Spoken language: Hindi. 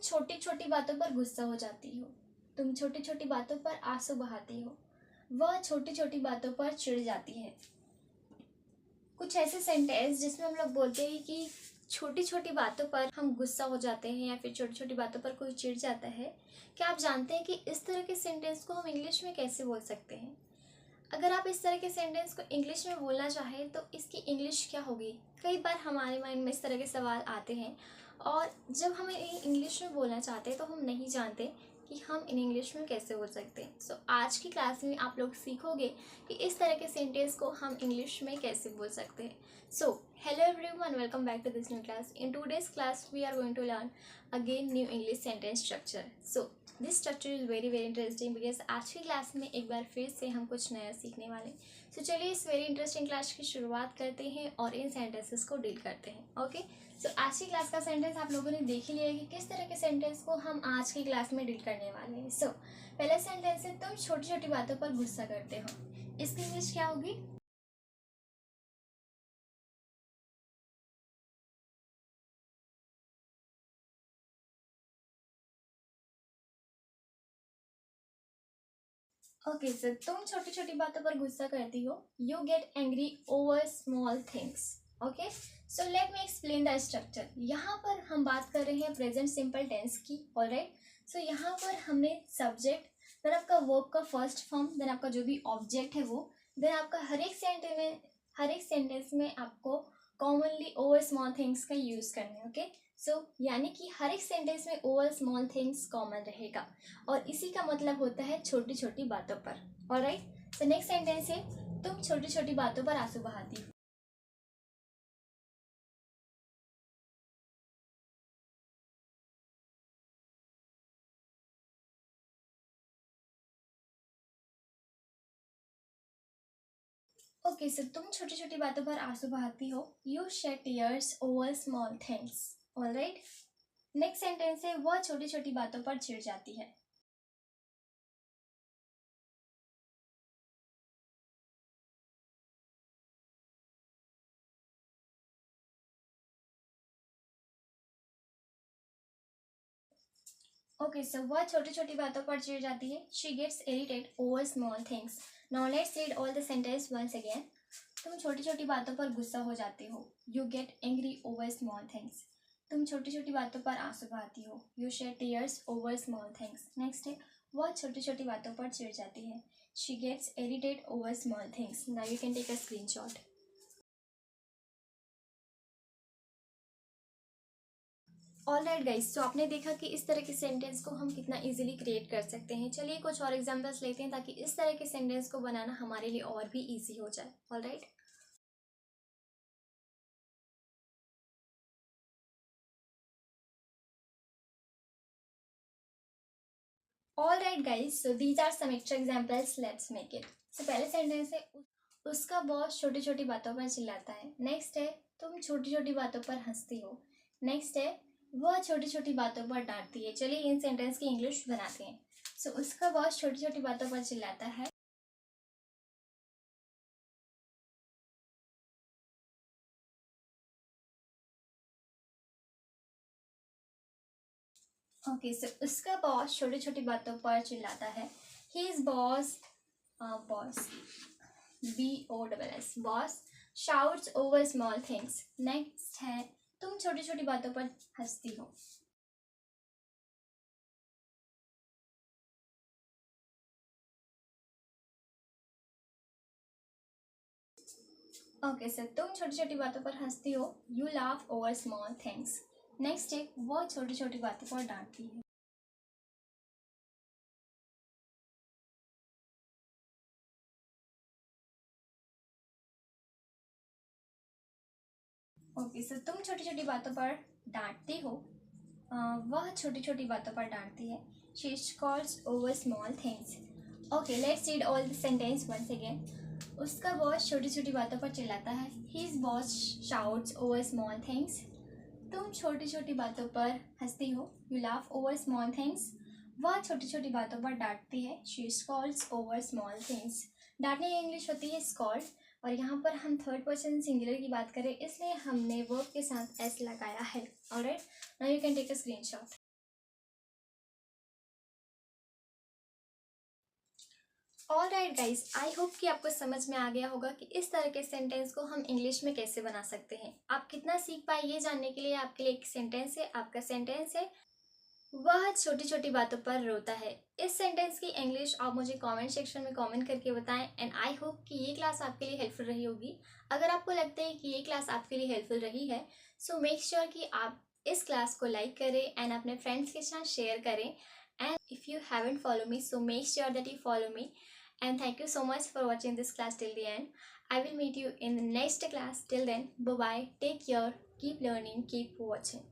छोटी छोटी बातों पर गुस्सा हो जाती हो, तुम छोटी छोटी बातों पर आंसू बहाती हो, वह छोटी छोटी बातों पर चिढ़ जाती है। कुछ ऐसे सेंटेंस जिसमें हम लोग बोलते हैं कि छोटी छोटी बातों पर हम गुस्सा हो जाते हैं या फिर छोटी छोटी बातों पर कोई चिढ़ जाता है। क्या आप जानते हैं कि इस तरह के सेंटेंस को हम इंग्लिश में कैसे बोल सकते हैं? अगर आप इस तरह के सेंटेंस को इंग्लिश में बोलना चाहें तो इसकी इंग्लिश क्या होगी? कई बार हमारे माइंड में इस तरह के सवाल आते हैं और जब हम इन्हें इंग्लिश में बोलना चाहते हैं तो हम नहीं जानते कि हम इन इंग्लिश में कैसे बोल सकते हैं। सो आज की क्लास में आप लोग सीखोगे कि इस तरह के सेंटेंस को हम इंग्लिश में कैसे बोल सकते हैं। So hello everyone, welcome back to this new class. In today's class we are going to learn again new English sentence structure. So this structure is very very interesting because आज की क्लास में एक बार फिर से हम कुछ नया सीखने वाले हैं। सो चलिए इस वेरी इंटरेस्टिंग क्लास की शुरुआत करते हैं और इन सेंटेंसेस को डील करते हैं। ओके, सो आज की क्लास का सेंटेंस आप लोगों ने देख ही लिया है कि किस तरह के सेंटेंस को हम आज की क्लास में डील करने वाले हैं। सो पहला सेंटेंस है, तुम छोटी छोटी बातों पर गुस्सा करते हो। इसकी इंग्लिश क्या होगी? ओके सर, तुम छोटी छोटी बातों पर गुस्सा करती हो। You get angry over small things. Okay, so let me explain the structure. यहाँ पर हम बात कर रहे हैं प्रेजेंट सिंपल टेंस की। ऑलराइट, सो यहाँ पर हमने सब्जेक्ट, देन आपका वर्ब का फर्स्ट फॉर्म, देन आपका जो भी ऑब्जेक्ट है वो, देन आपका हर एक सेंटेंस में आपको कॉमनली ओवर स्मॉल थिंग्स का यूज करना है। ओके, सो यानी कि हर एक सेंटेंस में ओवर स्मॉल थिंग्स कॉमन रहेगा और इसी का मतलब होता है छोटी छोटी बातों पर। ऑलराइट, सो नेक्स्ट सेंटेंस है, तुम छोटी छोटी बातों पर आंसू बहाती हो। ओके सो तुम छोटी छोटी बातों पर आंसू बहाती हो। You shed tears over small things. Alright, next sentence है, वह छोटी छोटी बातों पर चिढ़ जाती है। ओके सो वह छोटी छोटी बातों पर चिढ़ जाती है। She gets irritate over small things. Now let's read all the sentence once again. तुम छोटी छोटी बातों पर गुस्सा हो जाते हो। You get angry over small things. तुम छोटी छोटी बातों पर आंसू बहाती हो। You shed tears over small things. Next है, वह छोटी छोटी बातों पर चिढ़ जाती है। She gets irritate over small things. Now you can take a screenshot. All right guys, तो आपने देखा कि इस तरह के सेंटेंस को हम कितना इजीली क्रिएट कर सकते हैं। चलिए कुछ और एग्जांपल्स लेते हैं ताकि इस तरह के सेंटेंस को बनाना हमारे लिए और भी इजी हो जाए। All right, all right guys, so these are some extra examples, let's make it. So पहले सेंटेंस है, उसका बॉस छोटी छोटी बातों पर चिल्लाता है। नेक्स्ट है, तुम छोटी छोटी बातों पर हंसती हो। नेक्स्ट है, वह छोटी छोटी बातों पर डांटती है। चलिए इन सेंटेंस की इंग्लिश बनाते हैं। सो उसका बॉस छोटी छोटी बातों पर चिल्लाता है। ओके सो उसका बॉस छोटी छोटी बातों पर चिल्लाता है। His boss, boss, BOSS, boss shouts over small things. Next है, तुम छोटी छोटी बातों पर हंसती हो। ओके सर, तुम छोटी छोटी बातों पर हंसती हो। You laugh over small things. Next है, वो छोटी छोटी बातों पर डांटती है। ओके सर, तुम छोटी छोटी बातों पर डांटती हो। वह छोटी छोटी बातों पर डांटती है। She scolds over small things. Okay, let's read all the sentence once again. उसका बॉस छोटी छोटी बातों पर चिल्लाता है। His boss shouts over small things. तुम छोटी छोटी बातों पर हंसती हो। You laugh over small things. वह छोटी छोटी बातों पर डांटती है। She scolds over small things. डांटने की इंग्लिश होती है स्कॉल्ड, और यहाँ पर हम थर्ड पर्सन सिंगुलर की बात करें इसलिए हमने वर्ब के साथ एस लगाया है। Alright, now you can take a screenshot. All right guys, I hope कि आपको समझ में आ गया होगा कि इस तरह के सेंटेंस को हम इंग्लिश में कैसे बना सकते हैं। आप कितना सीख पाए ये जानने के लिए आपके लिए एक सेंटेंस है। आपका सेंटेंस है, वह छोटी छोटी बातों पर रोता है। इस सेंटेंस की इंग्लिश आप मुझे कमेंट सेक्शन में कमेंट करके बताएं। एंड आई होप कि ये क्लास आपके लिए हेल्पफुल रही होगी। अगर आपको लगता है कि ये क्लास आपके लिए हेल्पफुल रही है, सो मेक श्योर कि आप इस क्लास को लाइक करें एंड अपने फ्रेंड्स के साथ शेयर करें। And if you haven't followed me, so make sure that you follow me. And thank you so much for watching this class till the end. I will meet you in the next class. Till then, bye bye. Take care. Keep learning. Keep watching.